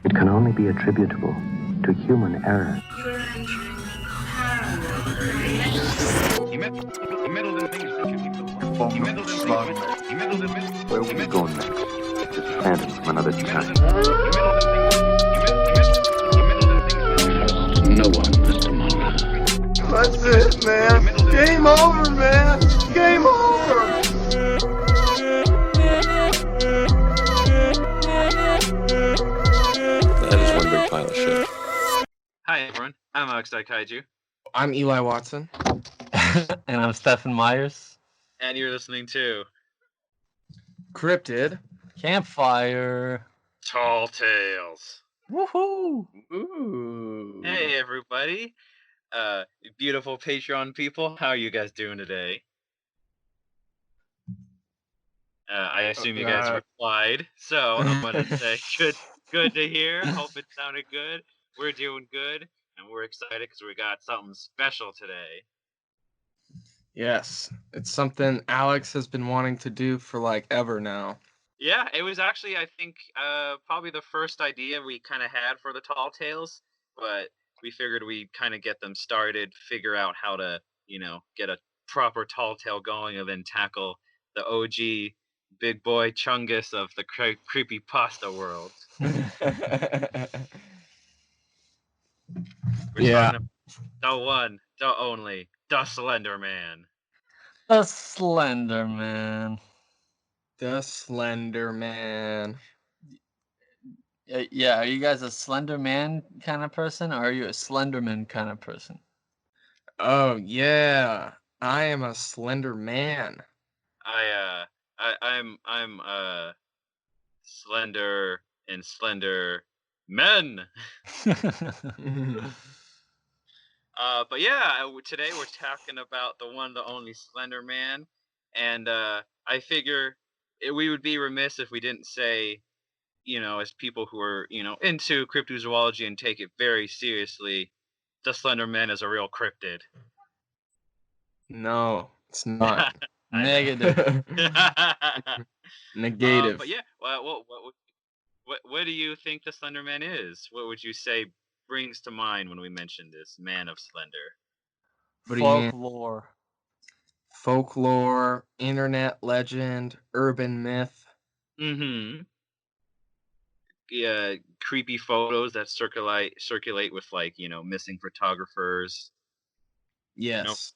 It can only be attributable to human error. You're entering paranormal. He meddled in things that you people. He meddled in things. He meddled in things. Where will you go next? Just phantom from another time. No one, Mr. Muller. That's it, man. Game over, man. Game over. That is one big pile of shit. Hi everyone, I'm Alex Kaiju, I'm Eli Watson. And I'm Stephen Myers. and you're listening to Cryptid. Campfire. Tall Tales. Woohoo! Ooh. Hey everybody, beautiful Patreon people, how are you guys doing today? I assume you guys replied, so I'm gonna say good to hear. Hope it sounded good. We're doing good, and we're excited because we got something special today. Yes, it's something Alex has been wanting to do for like ever now. Yeah, it was actually, I think, probably the first idea we kind of had for the Tall Tales, but we figured we'd kind of get them started, figure out how to, get a proper Tall Tale going, and then tackle the OG big boy Chungus of the creepy pasta world. We're talking about the one, the only, the Slender Man. The Slender Man. The Slender Man. Yeah, are you guys a Slender Man kind of person, or are you a Slenderman kind of person? Oh yeah, I am a Slender Man. I'm slender and slender men. But yeah, today we're talking about the one, the only Slender Man, and I figure we would be remiss if we didn't say, as people who are, into cryptozoology and take it very seriously, the Slender Man is a real cryptid. No, it's not. Negative. Negative. But yeah, what do you think the Slender Man is? What would you say brings to mind when we mention this man of Slender? What do you mean? Folklore. Folklore, internet legend, urban myth. Mm-hmm. Yeah, creepy photos that circulate with missing photographers. Yes.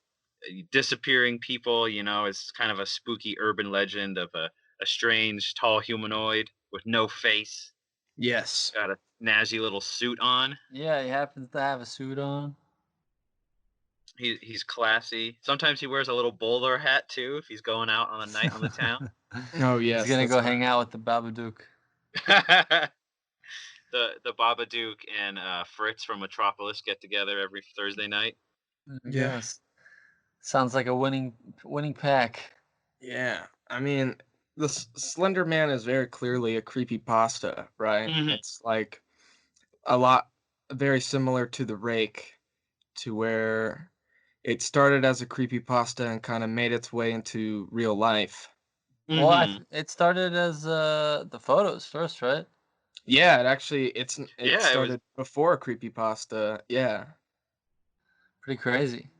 Disappearing people, is kind of a spooky urban legend of a strange tall humanoid with no face. Yes. Got a snazzy little suit on. Yeah, he happens to have a suit on. He's classy. Sometimes he wears a little bowler hat too if he's going out on a night on the town. Oh yes. He's gonna go hang out with the Babadook. the Babadook and Fritz from Metropolis get together every Thursday night. Yes. Sounds like a winning pack. Yeah. I mean, the Slender Man is very clearly a creepypasta, right? Mhm. It's like a lot very similar to the Rake, to where it started as a creepypasta and kind of made its way into real life. Well, Mhm. it started as the photos first, right? Yeah, it actually it it started was before creepypasta. Yeah. Pretty crazy.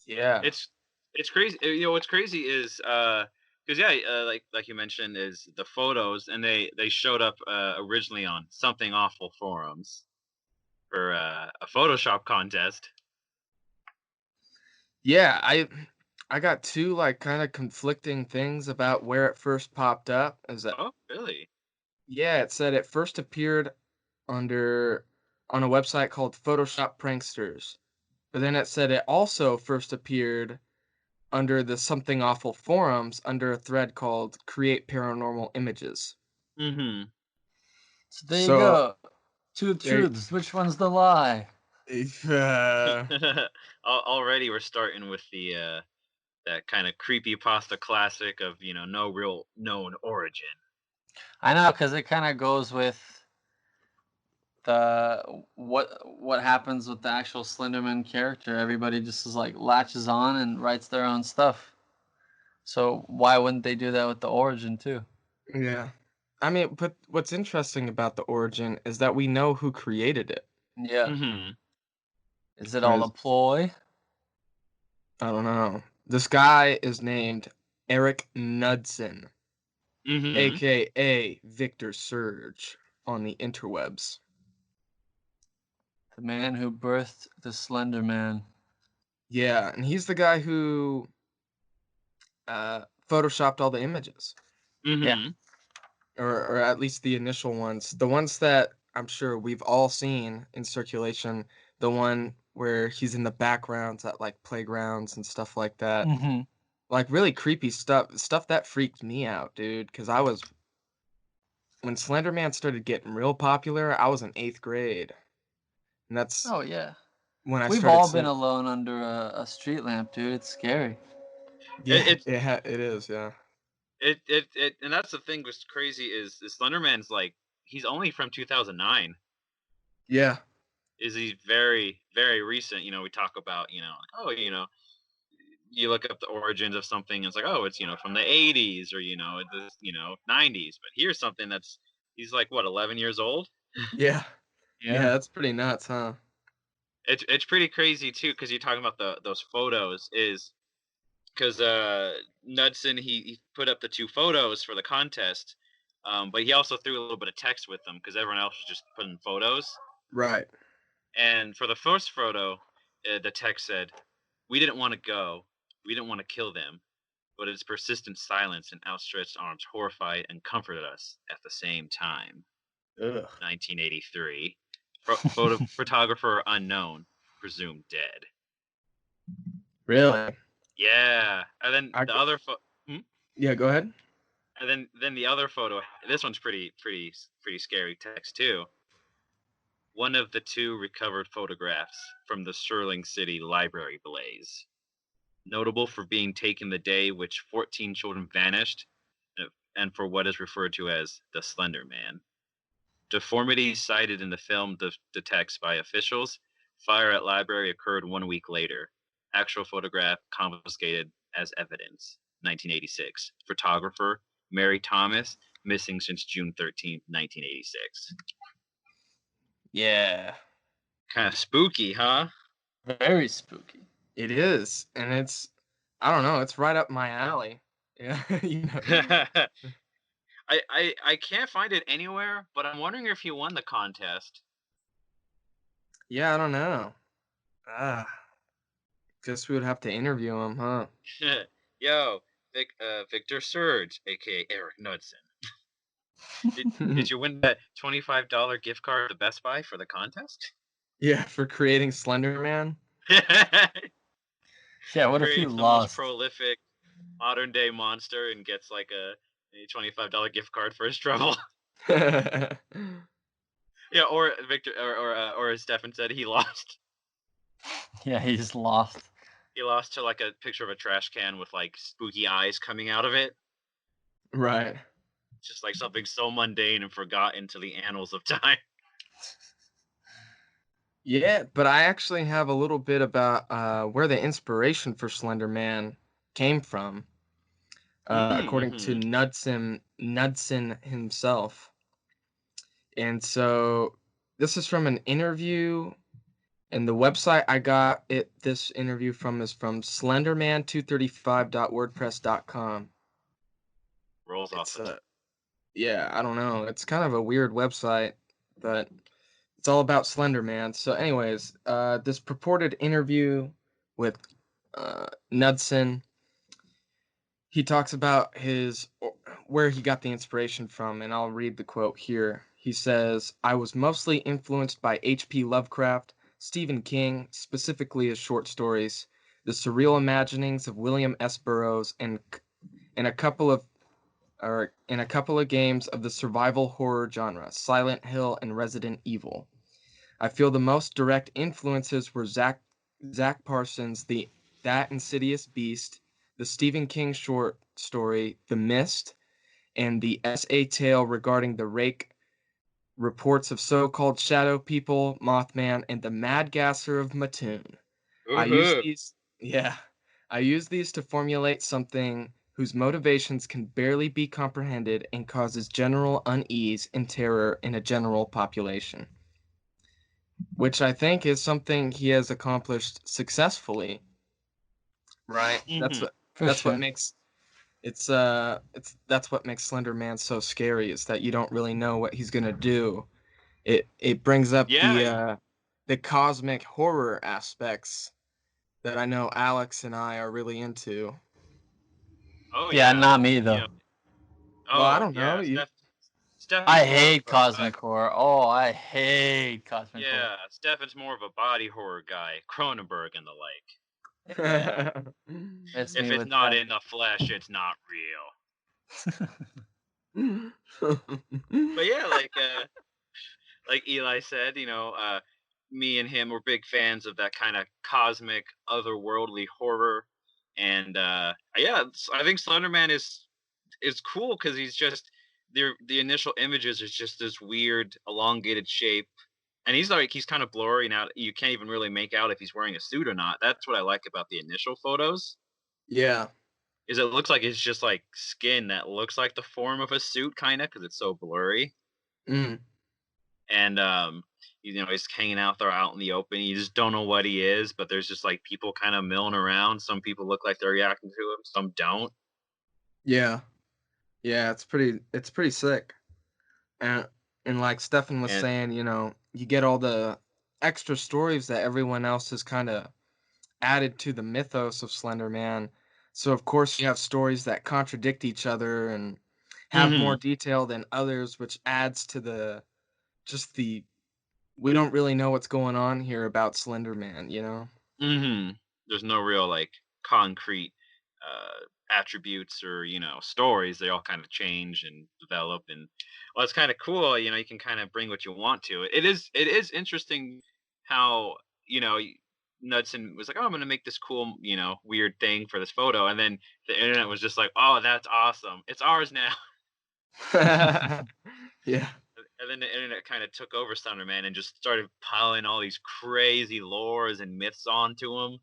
Yeah. it's crazy. What's crazy is because like you mentioned is the photos, and they showed up originally on Something Awful forums for a Photoshop contest. Yeah, I got two like kind of conflicting things about where it first popped up. Is that Oh, really? yeah, it said it first appeared on a website called Photoshop Pranksters. But then it said it also first appeared under the Something Awful forums under a thread called Create Paranormal Images. Mm-hmm. So there you go. Two there- truths. Which one's the lie? If, Already we're starting with the that kind of creepy pasta classic of no real known origin. I know, because it kind of goes with the what happens with the actual Slenderman character. Everybody just is like latches on and writes their own stuff. So why wouldn't they do that with the origin too? yeah. I mean, but what's interesting about the origin is that we know who created it. Yeah. Mm-hmm. Is it all a Whereas, ploy? I don't know. This guy is named Eric Knudsen, Mm-hmm. aka Victor Surge, on the interwebs. The man who birthed the Slender Man. Yeah, and he's the guy who photoshopped all the images, Yeah. Mm-hmm. or at least the initial ones. The ones that I'm sure we've all seen in circulation. The one where he's in the backgrounds at like playgrounds and stuff like that. Mm-hmm. Like really creepy stuff that freaked me out, dude. Because I was when Slender Man started getting real popular, I was in 8th grade, and that's Oh yeah. when I We've started all been seeing. alone under a street lamp, dude. It's scary. Yeah, It, it is, yeah. and that's the thing that's crazy is Slenderman's like he's only from 2009. Yeah. Is he very very recent? You know, we talk about like, oh you look up the origins of something and it's like oh it's from the 80s or the 90s, but here's something that's he's like what 11 years old. Yeah. Yeah, Yeah. that's pretty nuts, huh? It's pretty crazy too because you're talking about those photos is because Knudsen he put up the 2 photos for the contest, but he also threw a little bit of text with them because everyone else was just putting photos. Right. And for the first photo, the text said, "We didn't want to go, we didn't want to kill them, but its persistent silence and outstretched arms horrified and comforted us at the same time." Ugh. 1983. Photographer unknown, presumed dead. Really? Yeah, and then I the g- other yeah, go ahead. and then the other photo. This one's pretty scary text too. One of the 2 recovered photographs from the Sterling City Library blaze, notable for being taken the day which 14 children vanished, and for what is referred to as the Slender Man. Deformities cited in the film text by officials. Fire at library occurred 1 week later. Actual photograph confiscated as evidence. 1986. Photographer Mary Thomas missing since June 13th, 1986. Yeah. Kind of spooky, huh? Very spooky. It is, and I don't know, it's right up my alley. Yeah, I, I can't find it anywhere, but I'm wondering if he won the contest. Yeah, I don't know. Ah, guess we would have to interview him, huh? Yo, Victor Surge, aka Eric Knudsen. Did you win that $25 gift card to Best Buy for the contest? Yeah, for creating Slender Man. Yeah, what if he Creates the most lost? prolific modern day monster and gets like a $25 gift card for his trouble. Yeah, or Victor or as Stefan said, he lost. Yeah, he just lost. He lost to like a picture of a trash can with like spooky eyes coming out of it. Right. Just like something so mundane and forgotten to the annals of time. Yeah, but I actually have a little bit about where the inspiration for Slender Man came from, according to Mm-hmm. Knudsen himself. And so this is from an interview, and the website I got this interview from is from slenderman235.wordpress.com. Rolls off It's the tongue. yeah, I don't know. It's kind of a weird website, but it's all about Slender Man. So anyways, this purported interview with Knudsen, he talks about where he got the inspiration from, and I'll read the quote here. He says, "I was mostly influenced by H.P. Lovecraft, Stephen King, specifically his short stories, the surreal imaginings of William S. Burroughs, and a couple of in a couple of games of the survival horror genre, Silent Hill and Resident Evil. I feel the most direct influences were Zach Parsons' That Insidious Beast, the Stephen King short story The Mist, and the essay tale regarding the rake reports of so-called shadow people, Mothman, and the Mad Gasser of Mattoon. I use Woohoo! these, yeah, I use these to formulate something whose motivations can barely be comprehended and causes general unease and terror in a general population. Which I think is something he has accomplished successfully, right? Mhm. For That's what sure. makes that's what makes Slender Man so scary, is that you don't really know what he's gonna do. It brings up Yeah. the cosmic horror aspects that I know Alex and I are really into. Oh Yeah, yeah. not me You though. know. Well, I Oh don't know. yeah. You Stefan's I more of hate cosmic horror. Oh, I hate cosmic horror. yeah. Stefan's more of a body horror guy, Cronenberg and the like. Yeah, miss If me it's with not that. in the flesh, it's not real. But yeah, like Eli said, me and him were big fans of that kind of cosmic, otherworldly horror, and yeah, I think Slenderman is cool because he's just the initial images is just this weird elongated shape, and he's kind of blurry now. You can't even really make out if he's wearing a suit or not. That's what I like about the initial photos. Yeah. Is it looks like it's just like skin that looks like the form of a suit, kind of, because it's so blurry. Mm. And he's hanging out there out in the open. You just don't know what he is, but there's just like people kind of milling around. Some people look like they're reacting to him, some don't. Yeah. Yeah, it's pretty sick. And and like Stefan was And saying, you get all the extra stories that everyone else has kind of added to the mythos of Slender Man. So of course you have stories that contradict each other and have more mhm, detail than others, which adds to the just the we don't really know what's going on here about Slender Man, you know? mhm. There's no real like concrete attributes or stories. They all kind of change and develop, and well, it's kind of cool. You can kind of bring what you want to it. It is interesting how Knudsen was like, "Oh, I'm gonna make this cool, weird thing for this photo," and then the internet was just like, "Oh, that's awesome! It's ours now." Yeah. And then the internet kind of took over Thunderman and just started piling all these crazy lores and myths onto him.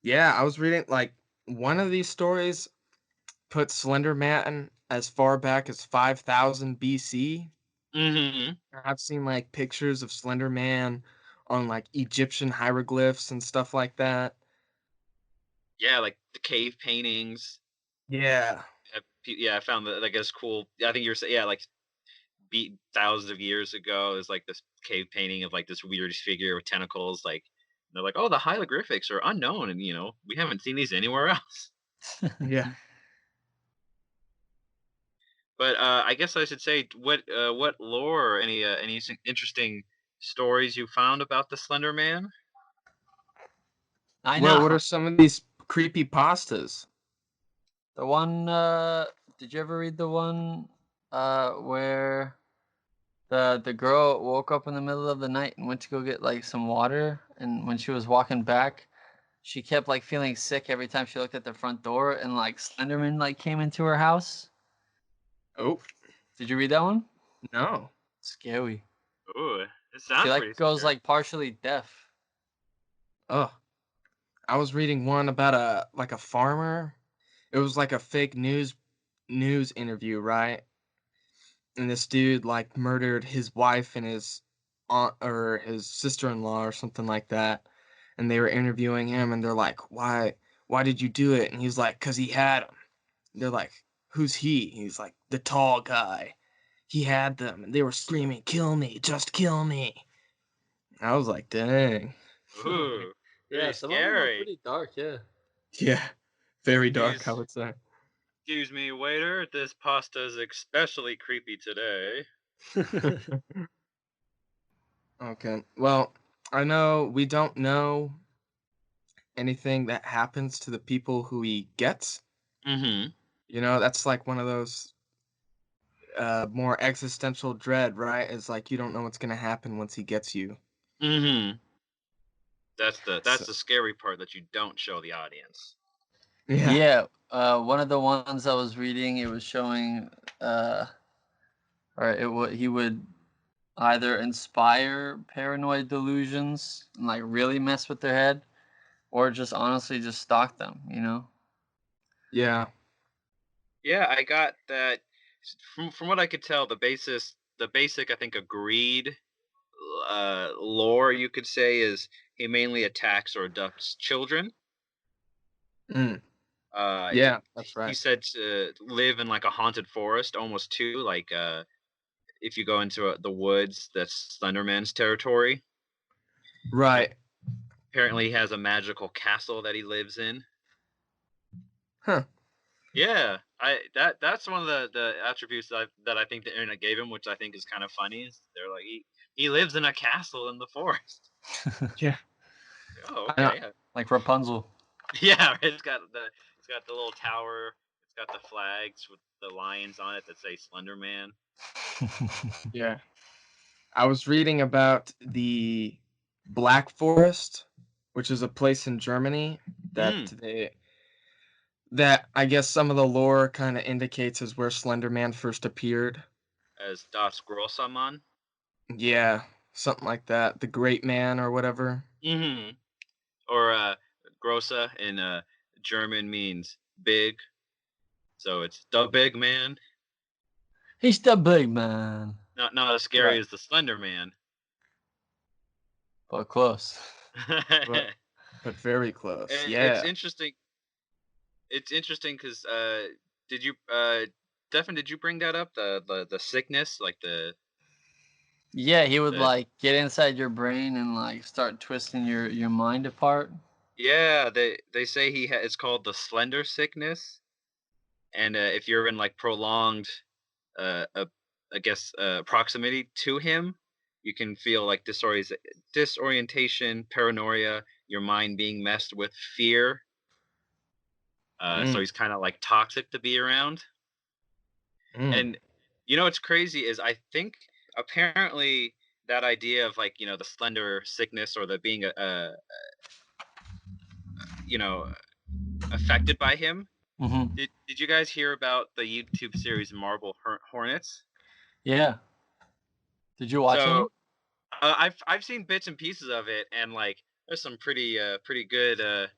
Yeah, I was reading like one of these stories put Slender Man as far back as 5000 BC. Hmm. I've seen like pictures of Slender Man on like Egyptian hieroglyphs and stuff like that. Yeah, like the cave paintings. Yeah. Yeah, I found that like it's cool. I think you're saying yeah, like beat thousands of years ago. There's like this cave painting of like this weird figure with tentacles. Like they're like, oh, the hieroglyphics are unknown, and we haven't seen these anywhere else. Yeah. But I guess I should say what lore or any interesting stories you found about the Slender Man? I Well, what know. are some of these creepy pastas? The one did you ever read the one where the girl woke up in the middle of the night and went to go get like some water, and when she was walking back, she kept like feeling sick every time she looked at the front door, and like Slenderman like came into her house? Oh, Did you read that one? no. Scary. Ooh, it She sounds pretty like goes scary. like partially deaf. Oh, I was reading one about a farmer. It was like a fake news interview, right? And this dude like murdered his wife and his aunt or his sister-in-law or something like that. And they were interviewing him and they're like, why did you do it? And he's like, cause he had them. They're like, who's he? He's like, the tall guy. He had them and they were screaming, kill me, just kill me. I was like, dang. Ooh, Yeah, pretty some of them are scary. pretty dark, yeah. Yeah, very dark, I Excuse, would say. excuse me, waiter. This pasta is especially creepy today. Okay. Well, I know we don't know anything that happens to the people who he gets. Mm-hmm. That's like one of those more existential dread, right? It's like you don't know what's gonna happen once he gets you. Mm-hmm. That's So, the scary part that you don't show the audience. yeah. Yeah, one of the ones I was reading, it was showing, or he would either inspire paranoid delusions and like really mess with their head, or just honestly just stalk them. Yeah. Yeah, I got that. From what I could tell, the basic I think agreed lore you could say is he mainly attacks or abducts children. Mm, Uh, yeah, that's he right. said to live in like a haunted forest, almost too. Like if you go into the woods, that's Slenderman's territory. And Right. apparently, he has a magical castle that he lives in. Huh. Yeah, that's one of the attributes that I think the internet gave him, which I think is kind of funny. Is they're like he lives in a castle in the forest. Yeah. Oh, I know. okay. Like Rapunzel. Yeah, it's got the little tower. It's got the flags with the lions on it that say Slender Man. Yeah. I was reading about the Black Forest, which is a place in Germany that Mm, I guess some of the lore kind of indicates is where Slender Man first appeared. as Das Grossamann. Yeah, something like that. The Great Man or whatever. Mm-hmm. Or Grossa in German means big, so it's the big man. He's the big man. Not as scary Right. as the Slender Man. But close. But very close. It's Yeah. interesting. It's interesting because did you Stefan, did you bring that up the sickness like Yeah, he would the like get inside your brain and like start twisting your mind apart. yeah they say it's called the Slender sickness, and if you're in like prolonged uh, I guess proximity to him, you can feel like disorientation, paranoia, your mind being messed with, fear. So Mm, he's kind of like toxic to be around. mm. And you know what's crazy is I think apparently that idea of like the slender sickness or the being you know affected by him. Mm-hmm. Did you guys hear about the YouTube series Marble Hornets? Yeah. Did you watch any? So I've seen bits and pieces of it, and like there's some pretty good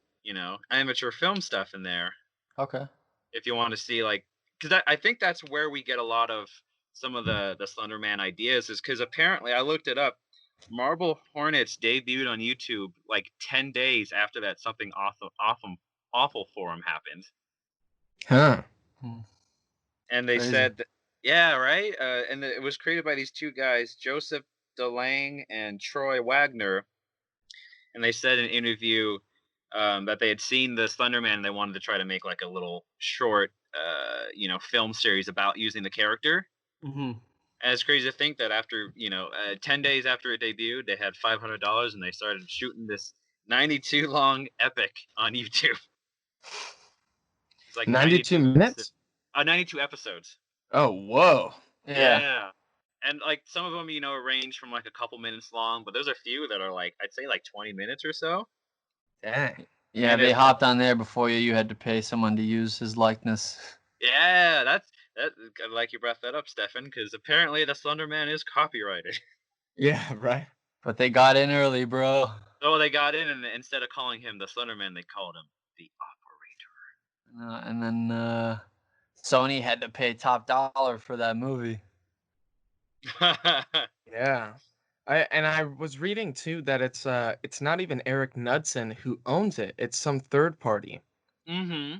amateur film stuff in there. Okay. If you want to see like, because I think that's where we get a lot of some of the Slender Man ideas, is because apparently I looked it up. Marble Hornets debuted on YouTube like 10 days after that something awful for him happened, Huh. Hmm. and they Crazy. said yeah, right. And it was created by these two guys, Joseph DeLange and Troy Wagner, and they said in an interview that they had seen the Slender Man and they wanted to try to make like a little short, film series about using the character. Mm-hmm. And it's crazy to think that after 10 days after it debuted, they had $500 and they started shooting this 92 long epic on YouTube. It's like 92 92 episodes. minutes? 92 episodes. Oh, whoa. Yeah. Yeah. And like some of them, range from like a couple minutes long, but there's a few that are like I'd say like 20 minutes or so. Dang. Yeah, And they it's hopped on there before you. You had to pay someone to use his likeness. yeah, that. I like you brought that up, Stefan, because apparently the Slender Man is copyrighted. Yeah, right. But they got in early, bro. So they got in, and instead of calling him the Slender Man, they called him the And then Sony had to pay top dollar for that movie. Operator. Yeah. I was reading too that it's not even Eric Knudsen who owns it. It's some third party. Mm-hmm.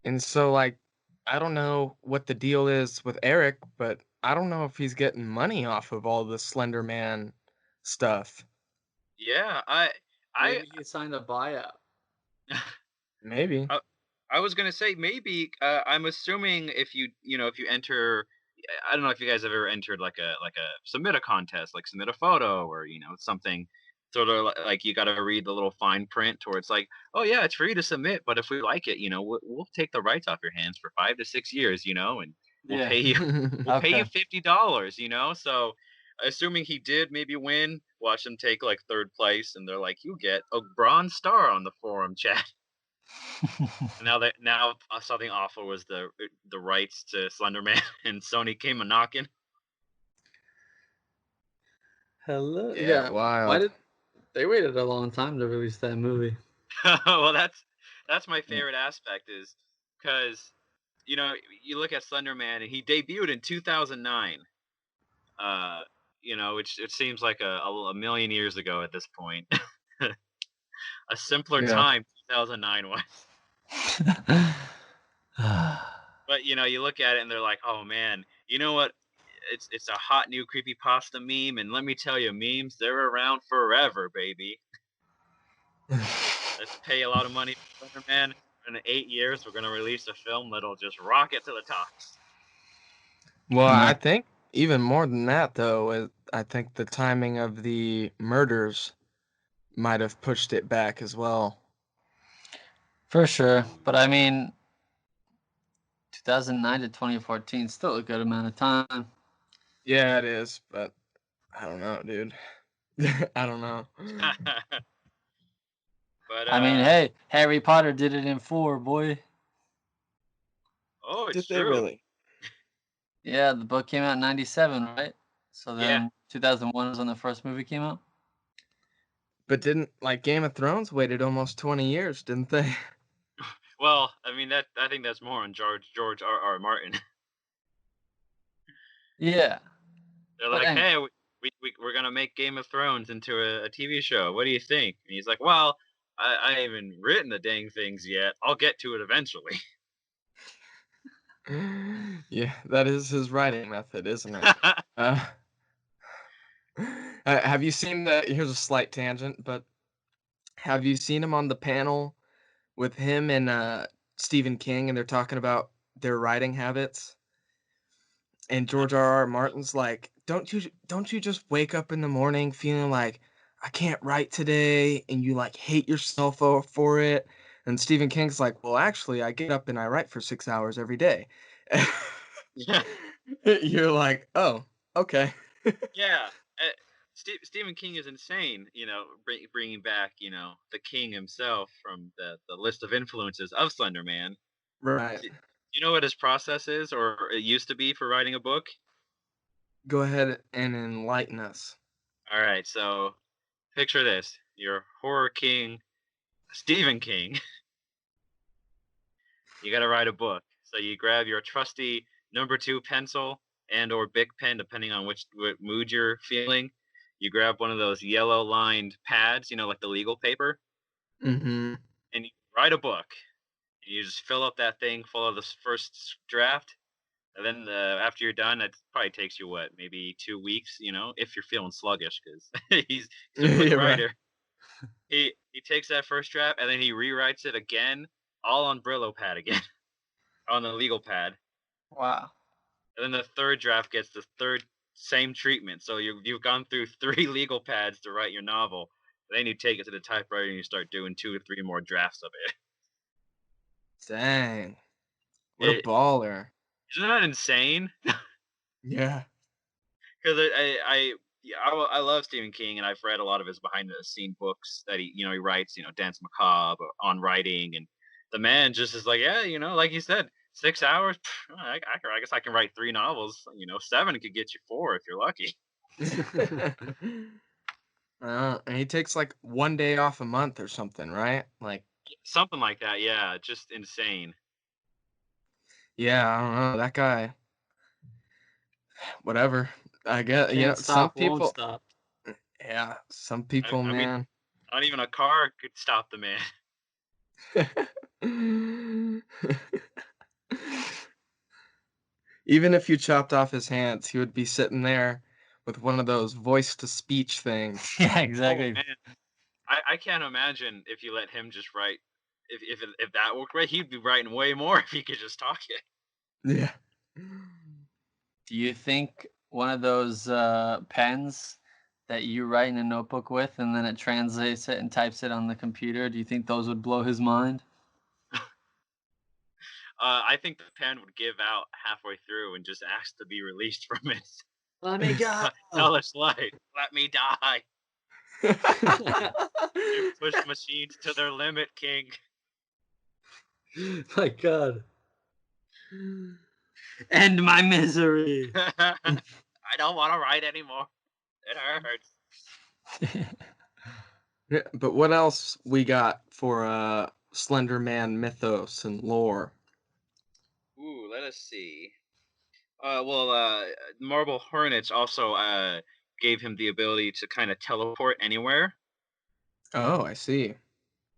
And so like I don't know what the deal is with Eric, but I don't know if he's getting money off of all the Slender Man stuff. Yeah, I, Maybe he signed a buyout. Maybe. I, I was gonna say maybe. I'm assuming if you enter, I don't know if you guys have ever entered like a submit a contest, like submit a photo or something. Sort of like you got to read the little fine print, where it's like, oh yeah, it's free to submit, but if we like it, we'll take the rights off your hands for 5 to 6 years, and we'll Yeah. pay you we'll pay you Okay. $50, So assuming he did maybe win, watch him take like third place, and they're like, you get a bronze star on the forum chat. Now something awful was the rights to Slender Man, and Sony came a knocking. Hello. Yeah, Yeah. Why wild. did they waited a long time to release that movie? Well, that's my favorite aspect is because you know, you look at Slender Man, and he debuted in 2009. You know, which it seems like a million years ago at this point. A simpler Yeah. time 2009 was. But you know, you look at it and they're like, "Oh man, you know what? It's a hot new creepypasta meme, and let me tell you, memes, they're around forever, baby. Let's pay a lot of money for Slender Man. In 8 years, we're gonna release a film that'll just rocket to the top." Well, Yeah. I think even more than that, though, I think the timing of the murders might have pushed it back as well. For sure. But I mean, 2009 to 2014, still a good amount of time. Yeah, it is, but I don't know, dude. I don't know. But I mean, hey, Harry Potter did it in 4, boy. oh, it's Did they true. really? Yeah, the book came out in 97, right? So Yeah. then 2001 was when the first movie came out. But didn't like Game of Thrones waited almost 20 years, didn't they? Well, I mean I think that's more on George R. Martin. Yeah. They're But like, anyway. "Hey, we're gonna make Game of Thrones into a TV show. What do you think?" And he's like, "Well, I haven't written the dang things yet. I'll get to it eventually." Yeah, that is his writing method, isn't it? Uh, have you seen the? Here's a slight tangent, but have you seen him on the panel with him and Stephen King, and they're talking about their writing habits? And George R. R. Martin's like, don't you just wake up in the morning feeling like I can't write today, and you like hate yourself for it? And Stephen King's like, well, actually, I get up and I write for 6 hours every day. Yeah, You're like, oh, okay. yeah. Stephen King is insane. You know, bringing back the King himself from the list of influences of Slender Man. Right. Do you know what his process is, or it used to be for writing a book? Go ahead and enlighten us. All right, so picture this: your horror king, Stephen King. You got to write a book. So you grab your trusty number 2 pencil and or Bic pen, depending on what mood you're feeling. You grab one of those yellow lined pads, like the legal paper, Mm-hmm. and you write a book. You just fill up that thing full of the first draft, and then after you're done, it probably takes you maybe 2 weeks, if you're feeling sluggish, because he's a quick Yeah, right. writer. He takes that first draft and then he rewrites it again, all on Brillo pad again, on the legal pad. Wow. And then the third draft gets the third same treatment. So you've gone through 3 legal pads to write your novel. Then you take it to the typewriter and you start doing 2 or 3 more drafts of it. Dang. What a It baller. isn't that insane? Yeah. Because I love Stephen King, and I've read a lot of his behind the scene books that he writes. Dance Macabre, on writing, and the man just is like, yeah, like you said, 6 hours. I guess I can write 3 novels. 7 could get you 4 if you're lucky. And he takes like 1 day off a month or something, right? Like, Something like that. Yeah, just insane. yeah, I don't know. That guy, whatever. I guess, Can't some stop, won't people, stop. yeah, some I, people, I mean, man. not even a car could stop the man. Even if you chopped off his hands, he would be sitting there with one of those voice to speech things. Yeah, Oh exactly. man, I can't imagine if you let him just write. If that worked right, he'd be writing way more if he could just talk it. Yeah. Do you think one of those pens that you write in a notebook with and then it translates it and types it on the computer, do you think those would blow his mind? I think the pen would give out halfway through and just ask to be released from it. Let me go. Hellish light, let me die. You push machines to their limit, King. My God. End my misery. I don't want to write anymore. It hurts. Yeah, but what else we got for Slender Man mythos and lore? Ooh, let us see. Marble Hornets also gave him the ability to kind of teleport anywhere. Oh, I see.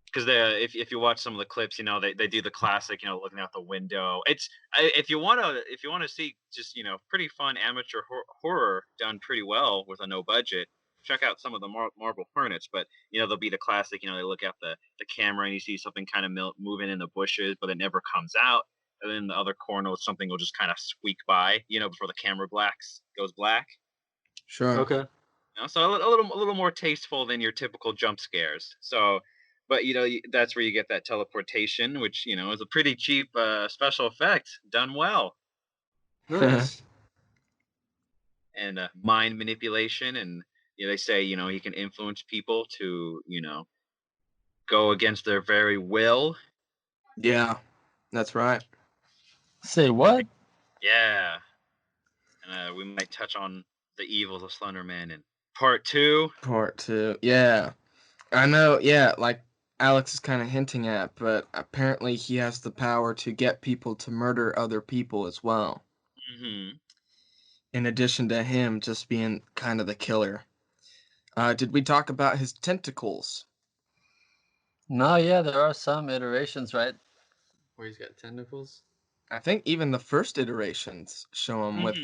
Because if you watch some of the clips, they do the classic, looking out the window. If you wanna see just pretty fun amateur horror done pretty well with a no budget, check out some of the Marble Hornets. But they'll be the classic. They look at the camera and you see something kind of moving in the bushes, but it never comes out. And then in the other corner, something will just kind of squeak by, before the camera goes black. Sure. Okay. So a little more tasteful than your typical jump scares. So, but that's where you get that teleportation, which is a pretty cheap special effect done well, Nice. and mind manipulation, and they say he can influence people to go against their very will. Yeah, that's right. Say what? Yeah, and we might touch on the evils of Slender Man in part 2. Part 2. Yeah. I know, yeah, like Alex is kind of hinting at, but apparently he has the power to get people to murder other people as well. Mm-hmm. In addition to him just being kind of the killer. Did we talk about his tentacles? No, yeah, there are some iterations, right? Where he's got tentacles. I think even the first iterations show him with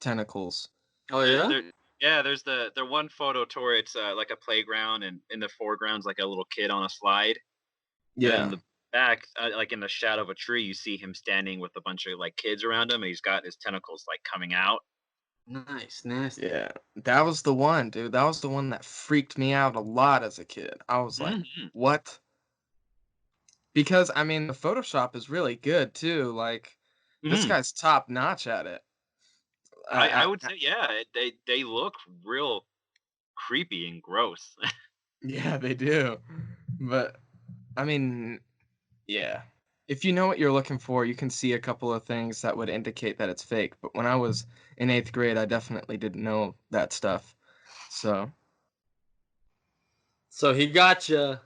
tentacles. Oh yeah. There's the one photo tour. It's like a playground, and in the foreground's like a little kid on a slide. And then in the back, like in the shadow of a tree, you see him standing with a bunch of like kids around him, and he's got his tentacles like coming out. Nice, nasty. Yeah, that was the one, dude. That was the one that freaked me out a lot as a kid. I was like, what? Because, I mean, the Photoshop is really good, too. Like, this guy's top notch at it. I would say, yeah, they look real creepy and gross. Yeah, they do. But, I mean, yeah. If you know what you're looking for, you can see a couple of things that would indicate that it's fake. But when I was in 8th grade, I definitely didn't know that stuff. So he got you.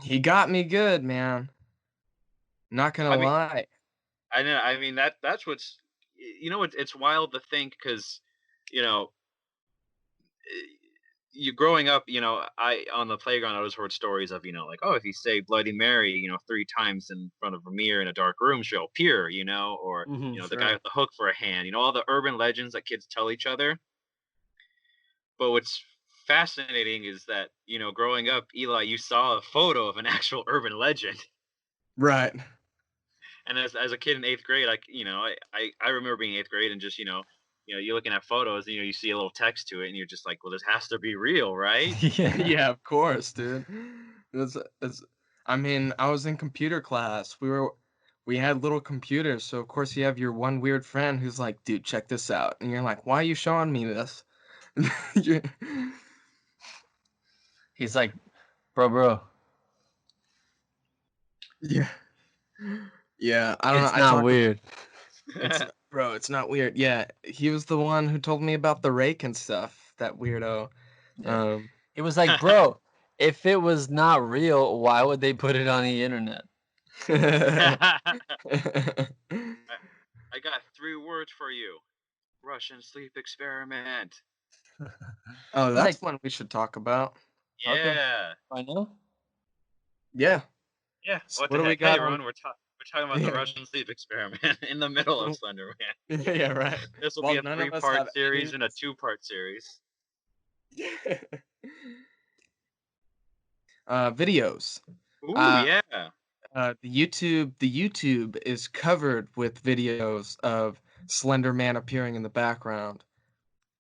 he got me good, man. Not gonna lie. I know. I mean that's what's it's wild to think, because you growing up, I on the playground I always heard stories of like, oh, if you say Bloody Mary 3 times in front of a mirror in a dark room, she'll appear, or the guy with the hook for a hand, all the urban legends that kids tell each other. But what's fascinating is that growing up, Eli, you saw a photo of an actual urban legend. Right. And as a kid in 8th grade, I remember being 8th grade and just you're looking at photos and you see a little text to it and you're just like, well, this has to be real, right? Yeah, of course, dude. I mean, I was in computer class. We had little computers, so of course you have your one weird friend who's like, dude, check this out. And you're like, why are you showing me this? He's like, bro. Yeah. Yeah, I don't know. It's not weird. Bro, it's not weird. Yeah, he was the one who told me about the rake and stuff, that weirdo. Yeah. It was like, bro, if it was not real, why would they put it on the internet? I got 3 words for you. Russian sleep experiment. Oh, that's one we should talk about. Yeah. Okay. I know. Yeah. Yeah. So What do the we heck? got Hey, on- Ron, we're talking about the Russian sleep experiment in the middle of Slender Man. Yeah, right. This will Well, be a none of us 3-part have series any- and a 2-part series. Videos. Ooh, Yeah. yeah. The YouTube is covered with videos of Slender Man appearing in the background.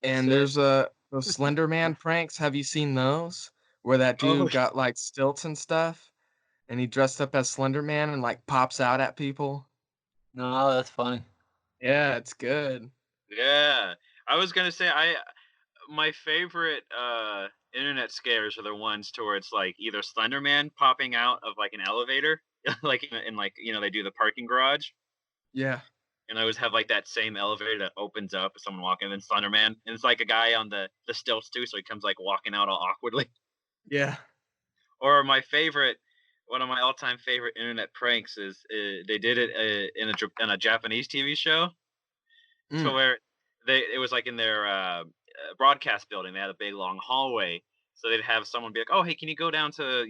And there's those Slender Man pranks. Have you seen those? Where that dude got like stilts and stuff, and he dressed up as Slender Man and like pops out at people. No, that's funny. Yeah, it's good. Yeah. I was gonna say my favorite internet scares are the ones towards like either Slender Man popping out of like an elevator, like in like they do the parking garage, Yeah. and I always have like that same elevator that opens up with someone walking, and then Slender Man, and it's like a guy on the stilts too, so he comes like walking out all awkwardly. Yeah. Or my favorite one of my all-time favorite internet pranks is they did it in a Japanese TV show to Mm. where it was like in their broadcast building. They had a big long hallway, so they'd have someone be like, "Oh, hey, can you go down to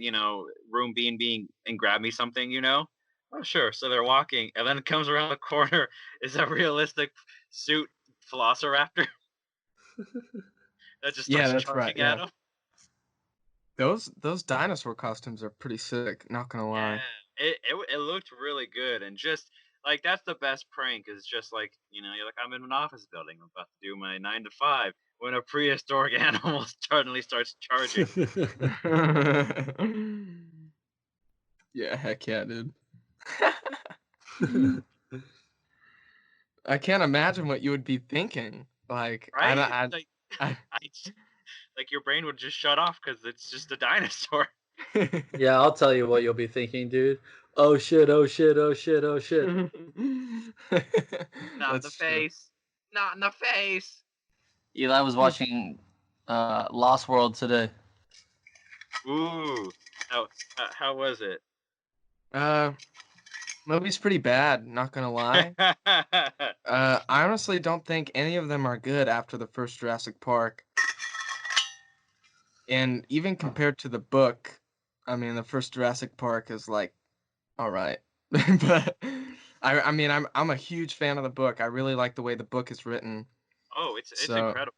room B and B and grab me something?" Oh, sure. So they're walking, and then it comes around the corner is a realistic suit Velociraptor that just Yeah, starts that's right. charging at Yeah. them. Those dinosaur costumes are pretty sick, not gonna Yeah, lie. it looked really good, and just like that's the best prank is just like you're like I'm in an office building, I'm about to do my 9 to 5 when a prehistoric animal suddenly starts charging. Yeah, heck yeah, dude. I can't imagine what you would be thinking. Like, I Right? don't, It's like I, like your brain would just shut off because it's just a dinosaur. I Yeah, I'll tell you what you'll be thinking, dude. Oh shit, oh shit, oh shit, oh shit. Not in the That's true. face. Not in the face. Eli was watching Lost World today. Ooh. How was it? Uh, movie's pretty bad, not gonna lie. I honestly don't think any of them are good after the first Jurassic Park. And even compared to the book, I mean, the first Jurassic Park is like, all right. But I mean, I'm a huge fan of the book. I really like the way the book is written. Oh, it's So, incredible.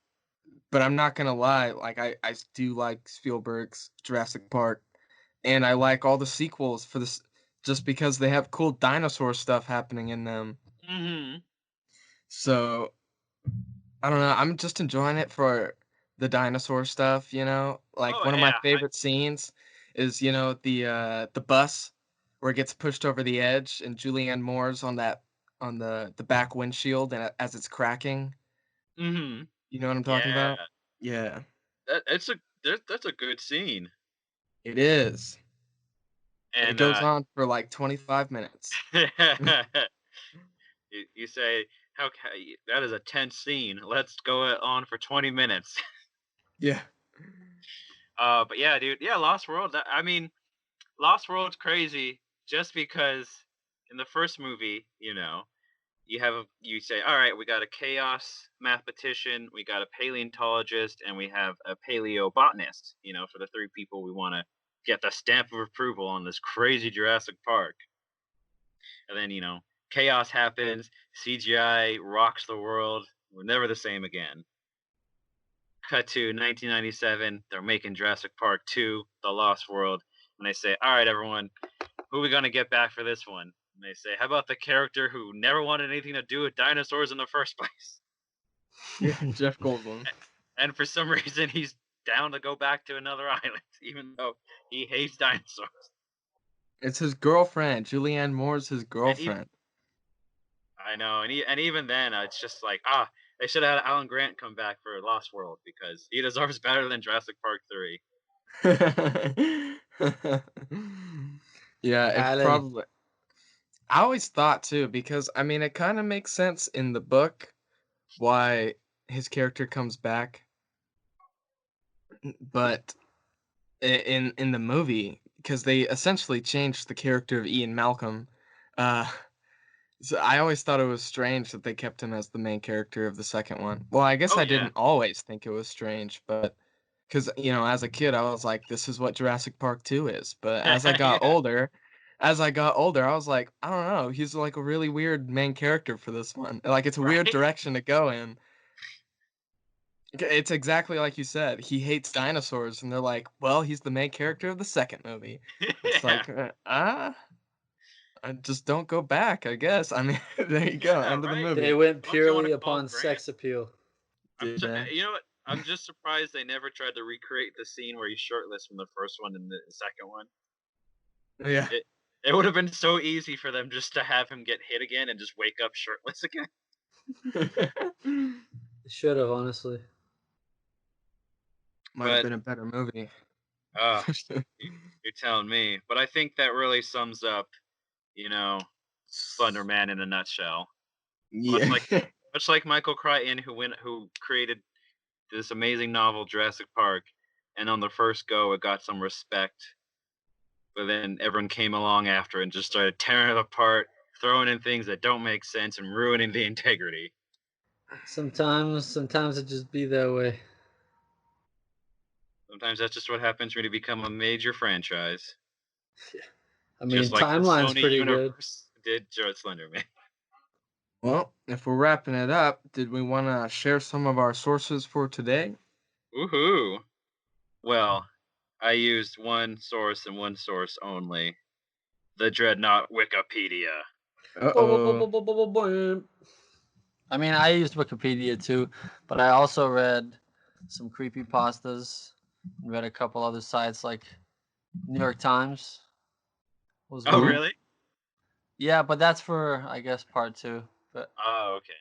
but I'm not gonna lie, like I do like Spielberg's Jurassic Park, and I like all the sequels for this just because they have cool dinosaur stuff happening in them. Mhm. So I don't know. I'm just enjoying it for the dinosaur stuff, you know? Like Oh one of my yeah. favorite scenes is, the bus where it gets pushed over the edge and Julianne Moore's on the back windshield and as it's cracking. Mhm. You know what I'm talking Yeah. about? Yeah, That's a good scene. it is. And it And goes on for like 25 minutes. you say that is a tense scene. Let's go on for 20 minutes. Yeah. But yeah, dude. Yeah, Lost World. I mean, Lost World's crazy just because in the first movie, you say, all right, we got a chaos mathematician, we got a paleontologist, and we have a paleobotanist. For the three people we want to get the stamp of approval on this crazy Jurassic Park. And then chaos happens, CGI rocks the world. We're never the same again. Cut to 1997, they're making Jurassic Park 2, The Lost World, and they say, all right, everyone, who are we going to get back for this one? And they say, how about the character who never wanted anything to do with dinosaurs in the first place? Yeah, Jeff Goldblum. And for some reason, he's down to go back to another island, even though he hates dinosaurs. It's his girlfriend. Julianne Moore's his And even, girlfriend. I know, and even then, it's just like, they should have had Alan Grant come back for Lost World because he deserves better than Jurassic Park 3. Yeah, it Alan. probably I always thought too, because I mean, it kind of makes sense in the book why his character comes back, but in the movie, because they essentially changed the character of Ian Malcolm. Uh, so I always thought it was strange that they kept him as the main character of the second one. Well, I guess Oh I yeah. didn't always think it was strange, but because as a kid, I was like, this is what Jurassic Park 2 is. But Yeah. as I got older, I was like, I don't know, he's like a really weird main character for this one. Like it's a weird Right. direction to go in. It's exactly like you said. He hates dinosaurs, and they're like, well, he's the main character of the second movie. It's Yeah. like, I just don't go back, I guess. I mean, there you go, Yeah. end of the Right. They movie. went Don't you want purely to call upon Grant? sex appeal. Yeah. You know what? I'm just surprised they never tried to recreate the scene where he's shirtless from the first one and the second one. Yeah. It would have been so easy for them just to have him get hit again and just wake up shirtless again. Should have, honestly. Might have But been a better movie. uh, you're telling me. But I think that really sums up, you know, Slender Man in a nutshell. Much Yeah. like much like Michael Crichton, who created this amazing novel Jurassic Park, and on the first go, it got some respect But then everyone came along after and just started tearing it apart, throwing in things that don't make sense, and ruining the integrity. Sometimes it just be that way. Sometimes that's just what happens when you become a major franchise. I mean, Just like the timeline's Sony pretty good. universe did Slender Man. Well, if we're wrapping it up, did we want to share some of our sources for today? Woohoo! Well, I used one source and one source only. The Dreadnought Wikipedia. Uh-oh. I mean, I used Wikipedia too, but I also read some creepypastas, read a couple other sites like New York Times. Was Oh, one. really? Yeah, but that's for, I guess, part 2. But Oh, okay.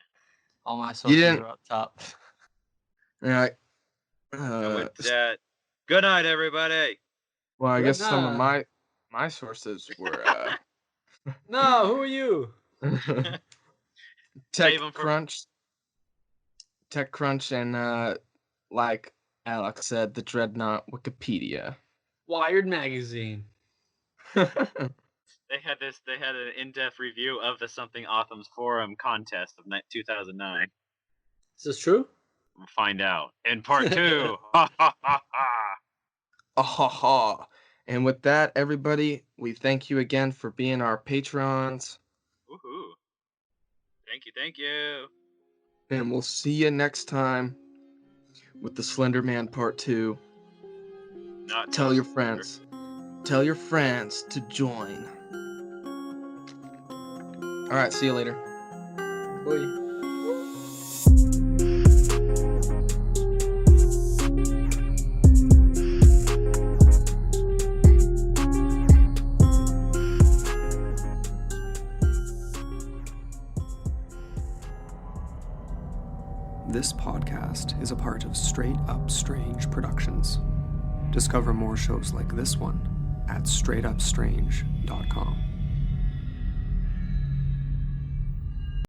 all my sources didn't- are up top. Yeah. And with that, good night, everybody. Well, I Good guess some of night. my sources were No, who are you? Save 'em for- TechCrunch, and like Alex said, the Dreadnought Wikipedia. Wired Magazine. They had an in-depth review of the Something Awesome's forum contest of 2009. Is this true? We'll find out in part 2. Ha ha ha ha. Ah, ha, ha. And with that, everybody, we thank you again for being our patrons, Woohoo! Thank you. and we'll see you next time with the Slender Man Part 2. Not Tell no your Slender. friends. Tell your friends to join. All right, see you later. Boy. This podcast is a part of Straight Up Strange Productions. Discover more shows like this one at straightupstrange.com.